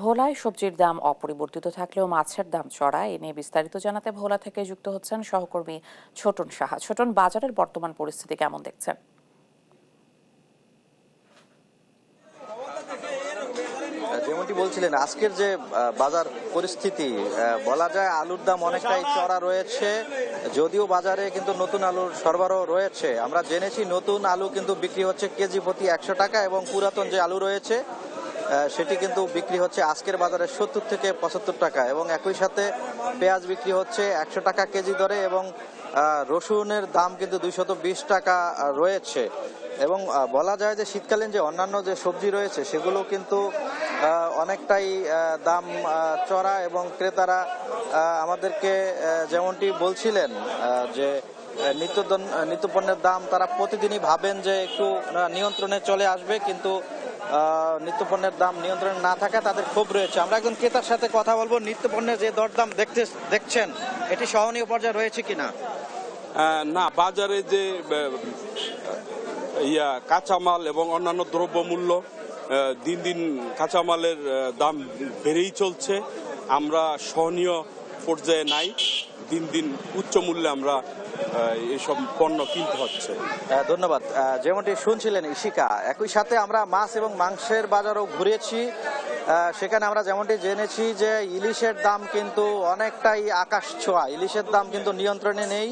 ভোলায় সবজির দাম অপরিবর্তিত থাকলেও মাছের দাম চড়া। এ নিয়ে বিস্তারিত জানাতে ভোলা থেকে যুক্ত হচ্ছেন সহকর্মী ছোটন সাহা। ছোটন, বাজারের বর্তমান পরিস্থিতি কেমন দেখছেন? যেমনটি বলছিলেন, আজকের যে বাজার পরিস্থিতি, বলা যায় আলুর দাম অনেকটাই চড়া রয়েছে। যদিও বাজারে কিন্তু নতুন আলুর সরবরাহ রয়েছে। আমরা জেনেছি নতুন আলু কিন্তু বিক্রি হচ্ছে কেজি প্রতি 100 টাকা এবং পুরাতন যে আলু রয়েছে সেটি কিন্তু বিক্রি হচ্ছে আজকের বাজারে 70 থেকে 75 টাকা এবং একই সাথে পেঁয়াজ বিক্রি হচ্ছে 100 টাকা কেজি দরে এবং রসুনের দাম কিন্তু 220 টাকা রয়েছে। এবং বলা যায় যে শীতকালীন যে অন্যান্য যে সবজি রয়েছে সেগুলো কিন্তু অনেকটাই দাম চড়া এবং ক্রেতারা আমাদেরকে যেমনটি বলছিলেন যে নিত্যপণ্যের দাম তারা প্রতিদিনই ভাবেন যে একটু নিয়ন্ত্রণে চলে আসবে, কিন্তু নিত্যপণ্যের দাম নিয়ন্ত্রণে না থাকায় তাদের ক্ষোভ রয়েছে। আমরা একজন ক্রেতার সাথে কথা বলবো। নিত্যপণ্যের যে দরদাম দেখছেন এটি সহনীয় পর্যায়ে রয়েছে কিনা? না, বাজারে যে কাঁচামাল এবং অন্যান্য দ্রব্যমূল্য দিন দিন কাঁচামালের দাম বেড়েই চলছে। আমরা সহনীয় পর্যায়ে নাই, দিন দিন উচ্চ মূল্যে আমরা এসব পণ্য কিনতে হচ্ছে। ধন্যবাদ। যেমনটি শুনছিলেন ইশিকা, একই সাথে আমরা মাছ এবং মাংসের বাজারও ঘুরেছি। সেখানে আমরা যেমনটি জেনেছি যে ইলিশের দাম কিন্তু অনেকটাই আকাশ ছোঁয়া। ইলিশের দাম কিন্তু নিয়ন্ত্রণে নেই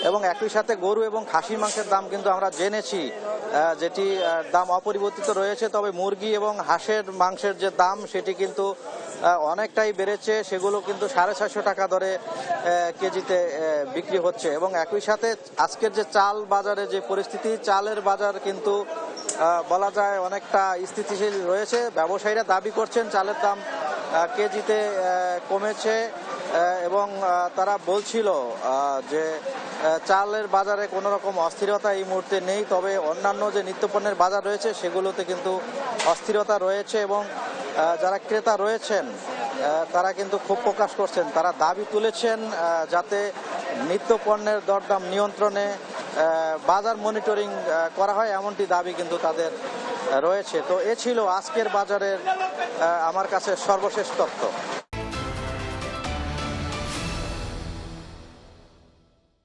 এবং একই সাথে গরু এবং খাসির মাংসের দাম কিন্তু আমরা জেনেছি যেটি দাম অপরিবর্তিত রয়েছে। তবে মুরগি এবং হাঁসের মাংসের যে দাম সেটি কিন্তু অনেকটাই বেড়েছে। সেগুলো কিন্তু 650 টাকা দরে কেজিতে বিক্রি হচ্ছে এবং একই সাথে আজকের যে চাল বাজারে যে পরিস্থিতি, চালের বাজার কিন্তু বলা যায় অনেকটা স্থিতিশীল রয়েছে। ব্যবসায়ীরা দাবি করছেন চালের দাম কেজিতে কমেছে এবং তারা বলছিল যে চালের বাজারে কোনো রকম অস্থিরতা এই মুহূর্তে নেই। তবে অন্যান্য যে নিত্যপণ্যের বাজার রয়েছে সেগুলোতে কিন্তু অস্থিরতা রয়েছে এবং যারা ক্রেতা রয়েছেন তারা কিন্তু ক্ষোভ প্রকাশ করছেন। তারা দাবি তুলেছেন যাতে নিত্যপণ্যের দরদাম নিয়ন্ত্রণে বাজার মনিটরিং করা হয়, এমনটি দাবি কিন্তু তাদের রয়েছে। তো এ ছিল আজকের বাজারের আমার কাছে সর্বশেষ তথ্য।